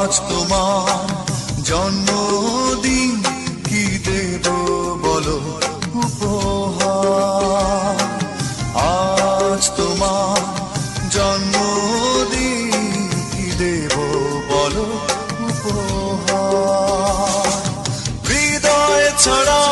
আজ তোমার জন্মদিন, কি দেব বলো উপহার। আজ তোমার জন্মদিন, কি দেব বলো উপহার। হৃদয় ছড়া